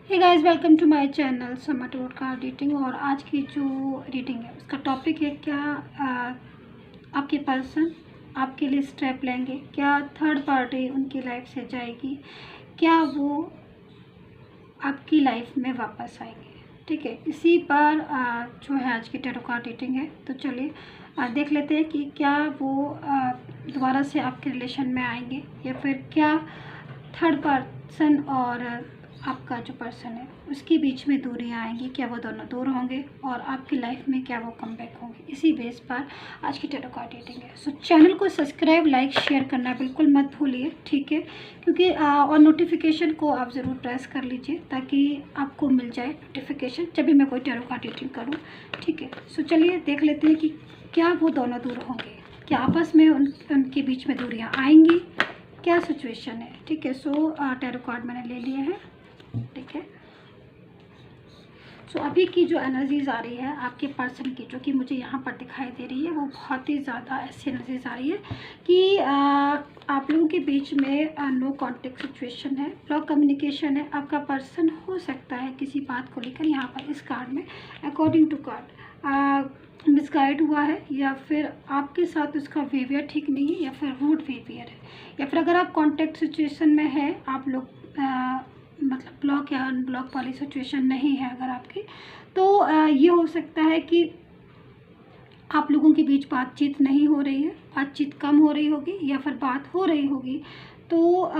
Hey guys, welcome to my channel समा टोट का रीडिंग। और आज की जो रीडिंग है उसका टॉपिक है क्या आपके पर्सन आपके लिए स्टेप लेंगे, क्या थर्ड पार्टी उनकी लाइफ से जाएगी, क्या वो आपकी लाइफ में वापस आएंगे। ठीक है, इसी पर जो है आज की टैरो कार्ड रीडिंग है। तो चलिए देख लेते हैं कि क्या वो दोबारा से आपके रिलेशन में आएंगे या फिर क्या थर्ड पर्सन और आपका जो पर्सन है उसके बीच में दूरियां आएंगी, क्या वो दोनों दूर होंगे और आपकी लाइफ में क्या वो कमबैक होंगे। इसी बेस पर आज की टैरो कार्ड रीडिंग है। सो चैनल को सब्सक्राइब, लाइक, शेयर करना बिल्कुल मत भूलिए, ठीक है, क्योंकि और नोटिफिकेशन को आप ज़रूर प्रेस कर लीजिए ताकि आपको मिल जाए नोटिफिकेशन जब भी मैं कोई टैरो कार्ड रीडिंग करूँ। ठीक है, सो चलिए देख लेते हैं कि क्या वो दोनों दूर होंगे, क्या आपस में उनके बीच में दूरियाँ आएंगी, क्या सिचुएशन है। ठीक है, सो टैरो कार्ड मैंने ले लिए हैं। ठीक है, सो अभी की जो एनर्जीज आ रही है आपके पर्सन की, जो कि मुझे यहाँ पर दिखाई दे रही है, वो बहुत ही ज़्यादा ऐसी एनर्जीज आ रही है कि आप लोगों के बीच में नो कॉन्टेक्ट सिचुएशन है, ब्लॉक कम्युनिकेशन है। आपका पर्सन हो सकता है किसी बात को लेकर यहाँ पर इस कार्ड में अकॉर्डिंग टू कार्ड मिसगाइड हुआ है, या फिर आपके साथ उसका बिहेवियर ठीक नहीं है, या फिर रूड बिहेवियर है, या फिर अगर आप कॉन्टेक्ट सिचुएशन में है, आप लोग मतलब ब्लॉक या अनब्लॉक वाली सिचुएशन नहीं है अगर आपकी, तो ये हो सकता है कि आप लोगों के बीच बातचीत नहीं हो रही है, बातचीत कम हो रही होगी, या फिर बात हो रही होगी तो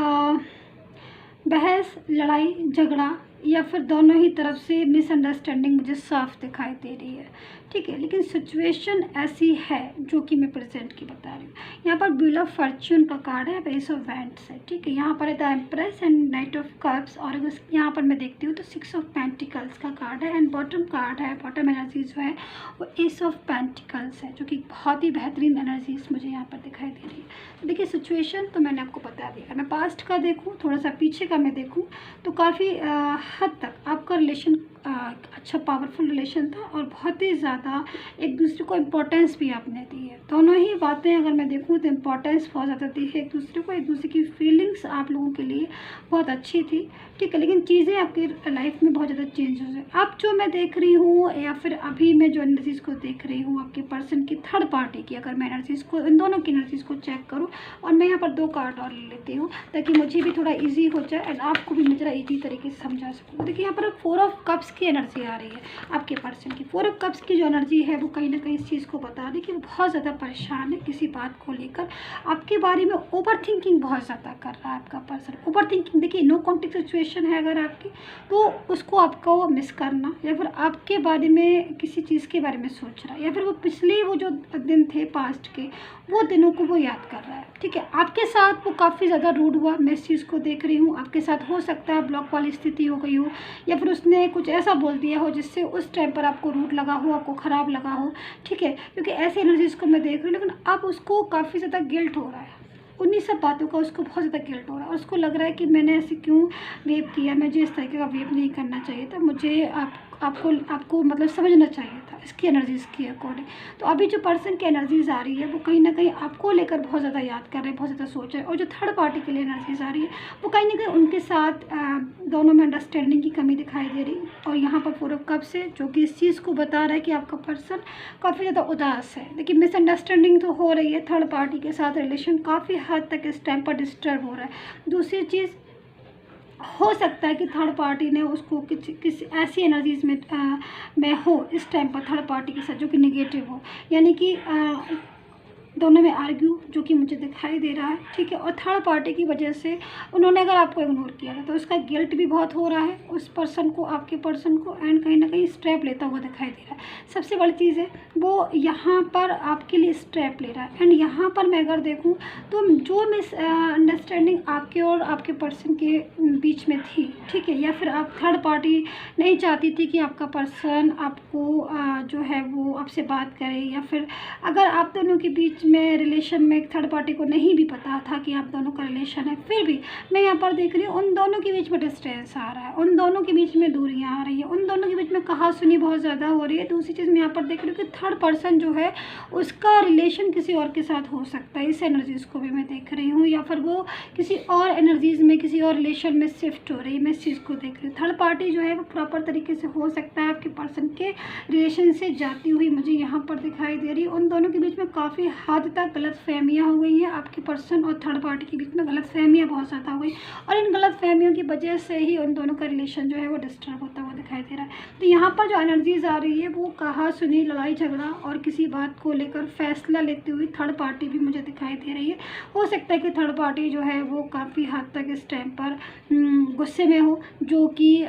बहस, लड़ाई झगड़ा, या फिर दोनों ही तरफ से मिसअंडरस्टैंडिंग मुझे साफ दिखाई दे रही है। ठीक है, लेकिन सिचुएशन ऐसी है जो कि मैं प्रेजेंट की बता रही हूँ। यहाँ पर व्हील ऑफ फॉर्च्यून का कार्ड है, बेस ऑफ वैंड्स है। ठीक है, यहाँ पर है the empress and night of cups, और अगर यहाँ पर मैं देखती हूँ तो 6 ऑफ पेंटिकल्स का कार्ड है, एंड बॉटम कार्ड है, बॉटम एनर्जी जो है वो एस ऑफ पेंटिकल्स है, जो कि बहुत ही बेहतरीन एनर्जीज मुझे यहाँ पर दिखाई दे रही है। तो देखिए, सिचुएशन तो मैंने आपको बता दिया। मैं पास्ट का देखूँ, थोड़ा सा पीछे का मैं देखूँ, तो काफ़ी हद तक आपका रिलेशन अच्छा पावरफुल रिलेशन था, और बहुत ही ज़्यादा एक दूसरे को इम्पोर्टेंस भी आपने दी है। दोनों ही बातें अगर मैं देखूँ तो इम्पोर्टेंस बहुत ज़्यादा दी है एक दूसरे को, एक दूसरे की फीलिंग्स आप लोगों के लिए बहुत अच्छी थी। ठीक है, लेकिन चीज़ें आपकी लाइफ में बहुत ज़्यादा चेंज हो गई। अब जो मैं देख रही हूँ, या फिर अभी मैं जो एनर्जीज़ को देख रही हूँ आपके पर्सन की थर्ड पार्टी की, अगर मैं एनर्जीज़ को, इन दोनों की एनर्जीज़ को चेक करूँ, और मैं यहाँ पर 2 कार्ड और ले लेती हूँ ताकि मुझे भी थोड़ा ईजी हो जाए एंड आपको भी मैं ज़रा ईजी तरीके से समझा सकूँ। देखिए, यहाँ पर 4 ऑफ कप्स की एनर्जी आ रही है आपके पर्सन की। 4 ऑफ कप्स की जो एनर्जी है वो कहीं ना कहीं इस चीज़ को बता रही है कि वो बहुत ज़्यादा परेशान है किसी बात को लेकर, आपके बारे में ओवर थिंकिंग बहुत ज़्यादा कर रहा है आपका पर्सन। ओवर थिंकिंग, देखिए नो कॉन्टेक्ट सिचुएशन है अगर आपकी, तो उसको आपको मिस करना, या फिर आपके बारे में किसी चीज़ के बारे में सोच रहा है, या फिर वो पिछले वो जो दिन थे पास्ट के, वो दिनों को वो याद कर रहा है। ठीक है, आपके साथ वो काफ़ी ज़्यादा रूड हुआ, मैं इस चीज़ को देख रही हूँ। आपके साथ हो सकता है ब्लॉक वाली स्थिति हो गई हो, या फिर उसने कुछ ऐसा बोल दिया हो जिससे उस टाइम पर आपको रूड लगा हो, आपको ख़राब लगा हो। ठीक है, क्योंकि ऐसे एनर्जीज़ को मैं देख रही हूँ, लेकिन अब उसको काफ़ी ज़्यादा गिल्ट हो रहा है उन्हीं सब बातों का, उसको बहुत ज़्यादा गिल्ट हो रहा है, और उसको लग रहा है कि मैंने ऐसे क्यों वेव किया, मुझे इस तरीके का वेव नहीं करना चाहिए था, मुझे आपको मतलब समझना चाहिए था इसकी एनर्जीज़ के अकॉर्डिंग। तो अभी जो पर्सन की एनर्जीज़ आ रही है वो कहीं ना कहीं आपको लेकर बहुत ज़्यादा याद कर रहे हैं, बहुत ज़्यादा सोच रहे हैं, और जो थर्ड पार्टी के लिए एनर्जीज़ आ रही है वो कहीं ना कहीं उनके साथ दोनों में अंडरस्टैंडिंग की कमी दिखाई दे रही। और यहाँ पर 4 ऑफ कप्स है, जो कि इस चीज़ को बता रहा है कि आपका पर्सन काफ़ी ज़्यादा उदास है। देखिए, मिसअंडरस्टैंडिंग तो हो रही है, थर्ड पार्टी के साथ रिलेशन काफ़ी हद तक इस टाइम पर डिस्टर्ब हो रहा है। दूसरी चीज़, हो सकता है कि थर्ड पार्टी ने उसको किसी ऐसी एनर्जीज में हो इस टाइम पर, थर्ड पार्टी के साथ जो कि निगेटिव हो, यानी कि दोनों में आर्ग्यू जो कि मुझे दिखाई दे रहा है। ठीक है, और थर्ड पार्टी की वजह से उन्होंने अगर आपको इग्नोर किया था तो उसका गिल्ट भी बहुत हो रहा है उस पर्सन को, आपके पर्सन को, एंड कहीं ना कहीं स्टेप लेता हुआ दिखाई दे रहा है। सबसे बड़ी चीज़ है वो यहाँ पर आपके लिए स्टेप ले रहा है। एंड यहाँ पर मैं अगर देखूँ तो जो मिस अंडरस्टैंडिंग आपके और आपके पर्सन के बीच में थी, ठीक है, या फिर आप थर्ड पार्टी नहीं चाहती थी कि आपका पर्सन आपको जो है वो आपसे बात करे, या फिर अगर आप दोनों के बीच में रिलेशन में थर्ड पार्टी को नहीं भी पता था कि आप दोनों का रिलेशन है, फिर भी मैं यहाँ पर देख रही हूँ उन दोनों के बीच में डिस्टेंस आ रहा है, उन दोनों के बीच में दूरियाँ आ रही है, उन दोनों के बीच में कहा-सुनी बहुत ज़्यादा हो रही है। दूसरी चीज़ मैं यहाँ पर देख रही हूँ कि थर्ड पर्सन जो है उसका रिलेशन किसी और के साथ हो सकता है, इस एनर्जीज़ को भी मैं देख रही हूँ, या फिर वो किसी और एनर्जीज़ में किसी और रिलेशन में शिफ्ट हो रही है, मैं इस चीज़ को देख रही हूँ। थर्ड पार्टी जो है वो प्रॉपर तरीके से हो सकता है आपके पर्सन के रिलेशन से जाती हुई मुझे यहाँ पर दिखाई दे रही है। उन दोनों के बीच में काफ़ी हद तक गलतफहमियाँ हो गई हैं, आपके पर्सन और थर्ड पार्टी के बीच में गलतफहमियाँ बहुत ज़्यादा हो गई, और इन गलतफहमियों की वजह से ही उन दोनों का रिलेशन जो है वो डिस्टर्ब होता हुआ दिखाई दे रहा है। तो यहाँ पर जो एनर्जीज आ रही है वो कहा सुनी, लड़ाई झगड़ा और किसी बात को लेकर फैसला लेते हुए थर्ड पार्टी भी मुझे दिखाई दे रही है। हो सकता है कि थर्ड पार्टी जो है वो काफ़ी हद तक इस टाइम पर गुस्से में हो, जो कि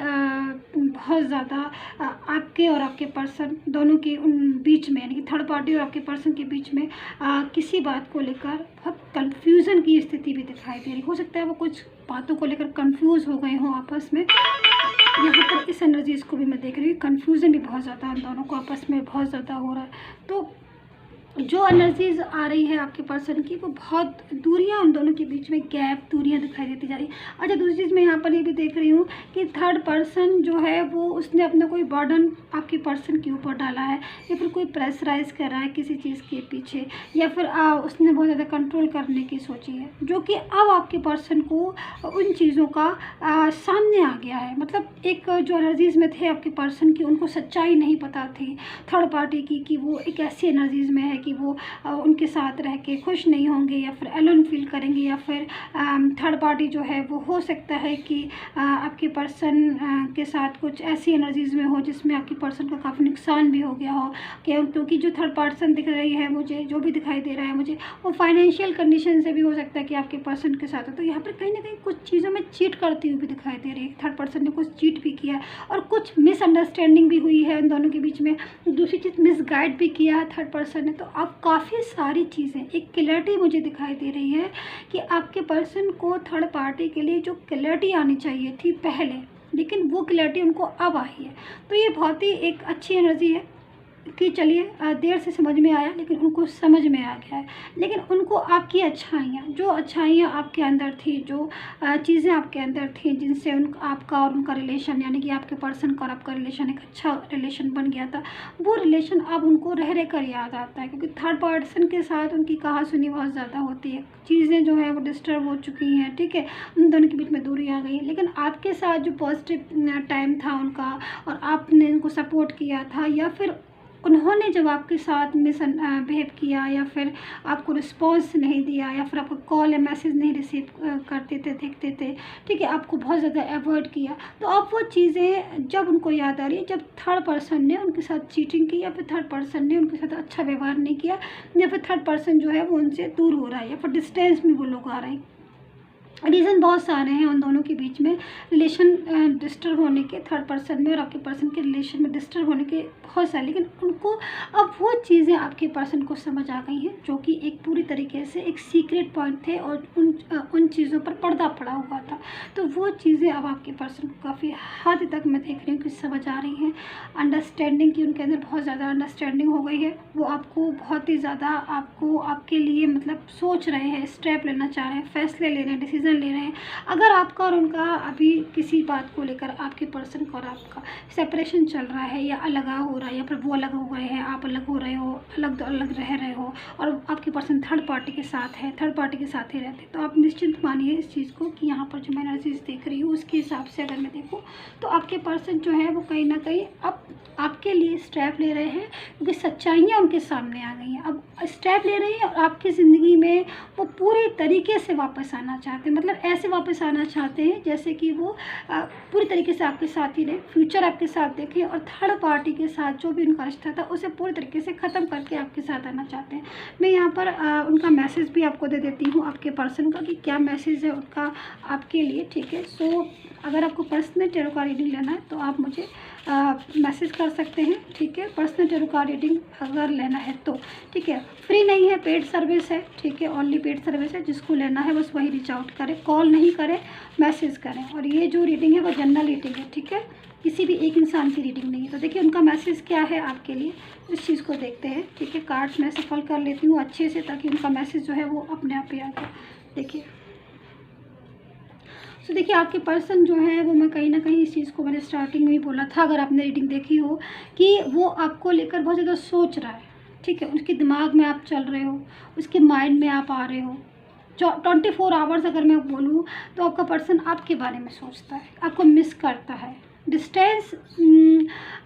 बहुत ज़्यादा आपके और आपके पर्सन दोनों के उन बीच में, यानी कि थर्ड पार्टी और आपके पर्सन के बीच में किसी बात को लेकर बहुत कंफ्यूजन की स्थिति भी दिखाई दे रही। हो सकता है वो कुछ बातों को लेकर कंफ्यूज हो गए हों आपस में। यहाँ पर इस एनर्जीज़ को भी मैं देख रही हूँ, कंफ्यूजन भी बहुत ज़्यादा हम दोनों को आपस में बहुत ज़्यादा हो रहा है। तो जो एनर्जीज आ रही है आपके पर्सन की वो बहुत दूरियां, उन दोनों के बीच में गैप, दूरियां दिखाई देती जा रही है। अच्छा, दूसरी चीज़ मैं यहाँ पर ये भी देख रही हूँ कि थर्ड पर्सन जो है वो उसने अपना कोई बर्डन आपके पर्सन के ऊपर डाला है, या फिर कोई प्रेशराइज कर रहा है किसी चीज़ के पीछे, या फिर उसने बहुत ज़्यादा कंट्रोल करने की सोची है, जो कि अब आपके पर्सन को उन चीज़ों का सामने आ गया है। मतलब एक जो एनर्जीज़ में थे आपके पर्सन की, उनको सच्चाई नहीं पता थी थर्ड पार्टी की कि वो एक ऐसी एनर्जीज़ में है कि वो उनके साथ रह के खुश नहीं होंगे, या फिर एलोन फील करेंगे, या फिर थर्ड पार्टी जो है वो हो सकता है कि आपके पर्सन के साथ कुछ ऐसी एनर्जीज़ में हो जिसमें आपके पर्सन का काफ़ी नुकसान भी हो गया हो, क्योंकि जो थर्ड पर्सन दिख रही है मुझे, जो भी दिखाई दे रहा है मुझे, वो फाइनेंशियल कंडीशन से भी हो सकता है कि आपके पर्सन के साथ हो। तो यहाँ पर कहीं ना कहीं कुछ चीज़ों में चीट करती हुई भी दिखाई दे रही है, थर्ड पर्सन ने कुछ चीट भी किया है, और कुछ मिसअंडरस्टैंडिंग भी हुई है उन दोनों के बीच में। दूसरी चीज़, मिसगाइड भी किया है थर्ड पर्सन ने। तो अब काफ़ी सारी चीज़ें, एक क्लैरिटी मुझे दिखाई दे रही है कि आपके पर्सन को थर्ड पार्टी के लिए जो क्लैरिटी आनी चाहिए थी पहले, लेकिन वो क्लैरिटी उनको अब आई है। तो ये बहुत ही एक अच्छी एनर्जी है कि चलिए देर से समझ में आया, लेकिन उनको समझ में आ गया है। लेकिन उनको आपकी अच्छाइयाँ, जो अच्छाइयाँ आपके अंदर थी, जो चीज़ें आपके अंदर थी जिनसे आपका और उनका रिलेशन, यानी कि आपके पर्सन का और आपका रिलेशन एक अच्छा रिलेशन बन गया था, वो रिलेशन अब उनको रह रह कर याद आता है, क्योंकि थर्ड पर्सन के साथ उनकी कहा सुनी बहुत ज़्यादा होती है, चीज़ें जो है वो डिस्टर्ब हो चुकी हैं, ठीक है, उन दोनों के बीच में दूरी आ गई। लेकिन आपके साथ जो पॉजिटिव टाइम था उनका, और आपने उनको सपोर्ट किया था, या फिर उन्होंने जब आपके साथ बिहेव किया, या फिर आपको रिस्पॉन्स नहीं दिया, या फिर आपको कॉल या मैसेज नहीं रिसीव करते थे, देखते थे, ठीक है, आपको बहुत ज़्यादा अवॉइड किया, तो अब वो चीज़ें जब उनको याद आ रही है, जब थर्ड पर्सन ने उनके साथ चीटिंग की, या फिर थर्ड पर्सन ने उनके साथ अच्छा व्यवहार नहीं किया, या फिर थर्ड पर्सन जो है वो उनसे दूर हो रहा है, या फिर डिस्टेंस में वो लोग आ रहे हैं। रीज़न बहुत सारे हैं उन दोनों के बीच में रिलेशन डिस्टर्ब होने के, थर्ड पर्सन में और आपके पर्सन के रिलेशन में डिस्टर्ब होने के बहुत सारे, लेकिन उनको अब वो चीज़ें आपके पर्सन को समझ आ गई हैं, जो कि एक पूरी तरीके से एक सीक्रेट पॉइंट थे, और उन चीज़ों पर पर्दा पड़ा हुआ था। तो वो चीज़ें अब आपके पर्सन को काफ़ी हद तक मैं देख रही हूँ कि समझ आ रही हैं। अंडरस्टैंडिंग की उनके अंदर बहुत ज़्यादा अंडरस्टैंडिंग हो गई है, वो आपको बहुत ही ज़्यादा आपके लिए मतलब सोच रहे हैं, स्टेप लेना चाह रहे हैं, फैसले ले रहे हैं, डिसीजन ले रहे हैं। अगर आपका और उनका अभी किसी बात को लेकर, आपके पर्सन का और आपका सेपरेशन चल रहा है, या अलगाव हो रहा है, या फिर वो अलग हो गए हैं, आप अलग हो रहे हो, अलग रह रहे हो, और आपके पर्सन थर्ड पार्टी के साथ है, थर्ड पार्टी के साथ ही रहते, तो आप निश्चिंत मानिए इस चीज़ को कि यहाँ पर जो मैं एनर्जीज देख रही हूँ उसके हिसाब से अगर मैं देखूँ तो आपके पर्सन जो है वो कहीं ना कहीं अब आपके लिए स्टेप ले रहे हैं, क्योंकि सच्चाइयाँ उनके सामने आ गई हैं। अब स्टेप ले रहे हैं, और आपकी ज़िंदगी में वो पूरे तरीके से वापस आना चाहते हैं, मतलब ऐसे वापस आना चाहते हैं जैसे कि वो पूरी तरीके से आपके साथ ही रहे, फ्यूचर आपके साथ देखें, और थर्ड पार्टी के साथ जो भी उनका रिश्ता था उसे पूरी तरीके से ख़त्म करके आपके साथ आना चाहते हैं। मैं यहाँ पर उनका मैसेज भी आपको दे देती हूँ, आपके पर्सन का, कि क्या मैसेज है उनका आपके लिए, ठीक है। सो अगर आपको पर्सनल टैरो का रीडिंग लेना है तो आप मुझे मैसेज कर सकते हैं, ठीक है। पर्सनल टैरो का रीडिंग अगर लेना है तो, ठीक है। फ्री नहीं है, पेड सर्विस है, ठीक है। ओनली पेड सर्विस है, जिसको लेना है बस वही रीच आउट करें, कॉल नहीं करें, मैसेज करें। और ये जो रीडिंग है वो जनरल रीडिंग है, ठीक है, किसी भी एक इंसान की रीडिंग नहीं है। तो देखिए उनका मैसेज क्या है आपके लिए, इस चीज़ को देखते हैं, ठीक है। कार्ड्स में सफल कर लेती हूँ अच्छे से, ताकि उनका मैसेज जो है वो अपने आप ही आ जाए। देखिए तो देखिए आपके पर्सन जो है वो, मैं कहीं ना कहीं इस चीज़ को मैंने स्टार्टिंग में ही बोला था, अगर आपने रीडिंग देखी हो, कि वो आपको लेकर बहुत ज़्यादा सोच रहा है, ठीक है। उसके दिमाग में आप चल रहे हो, उसके माइंड में आप आ रहे हो। 24 आवर्स अगर मैं बोलूँ तो आपका पर्सन आपके बारे में सोचता है, आपको मिस करता है। डिस्टेंस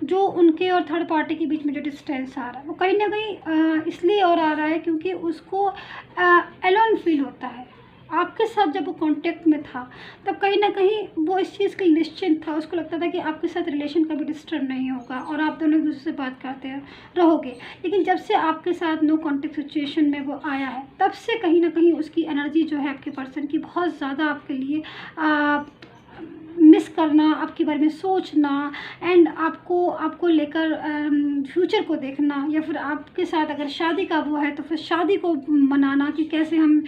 जो उनके और थर्ड पार्टी के बीच में जो डिस्टेंस आ रहा है वो कहीं ना कहीं इसलिए और आ रहा है क्योंकि उसको एलोन फील होता है। आपके साथ जब वो कांटेक्ट में था तब कहीं ना कहीं वो इस चीज़ के लिए निश्चिंत था, उसको लगता था कि आपके साथ रिलेशन कभी डिस्टर्ब नहीं होगा और आप दोनों एक दूसरे से बात करते रहोगे। लेकिन जब से आपके साथ नो कांटेक्ट सिचुएशन में वो आया है, तब से कहीं ना कहीं उसकी एनर्जी जो है आपके पर्सन की बहुत ज़्यादा आपके लिए मिस करना, आपके बारे में सोचना, एंड आपको लेकर फ्यूचर को देखना, या फिर आपके साथ अगर शादी का वो है तो फिर शादी को मनाना कि कैसे हम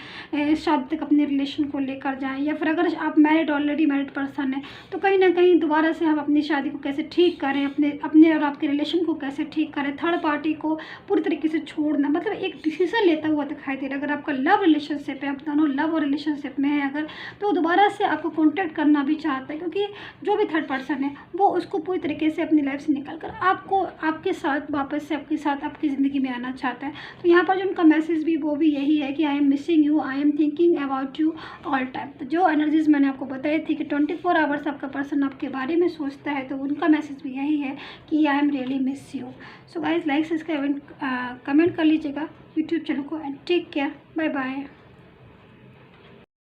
शादी तक अपने रिलेशन को लेकर जाएं, या फिर अगर आप ऑलरेडी मैरिड पर्सन है तो कहीं ना कहीं दोबारा से हम अपनी शादी को कैसे ठीक करें, अपने और आपके रिलेशन को कैसे ठीक करें, थर्ड पार्टी को पूरी तरीके से छोड़ना, मतलब एक डिसीजन लेता हुआ दिखाई दे रहा है। अगर आपका लव रिलेशनशिप है, आप दोनों लव और रिलेशनशिप में है अगर, तो दोबारा से आपको कॉन्टेक्ट करना भी चाहता है, क्योंकि जो भी थर्ड पर्सन है वो उसको पूरी तरीके से अपनी लाइफ से निकल कर आपके साथ वापस से आपकी ज़िंदगी में आना चाहता है। तो यहाँ पर जो उनका मैसेज भी वो भी यही है कि I am missing you, I am thinking about you all time. तो जो एनर्जीज मैंने आपको बताई थी कि 24 आवर्स आपका पर्सन आपके बारे में सोचता है, तो उनका मैसेज भी यही है कि I am really miss you. So guys like subscribe comment कर लीजिएगा यूट्यूब चैनल को, and take care, bye bye.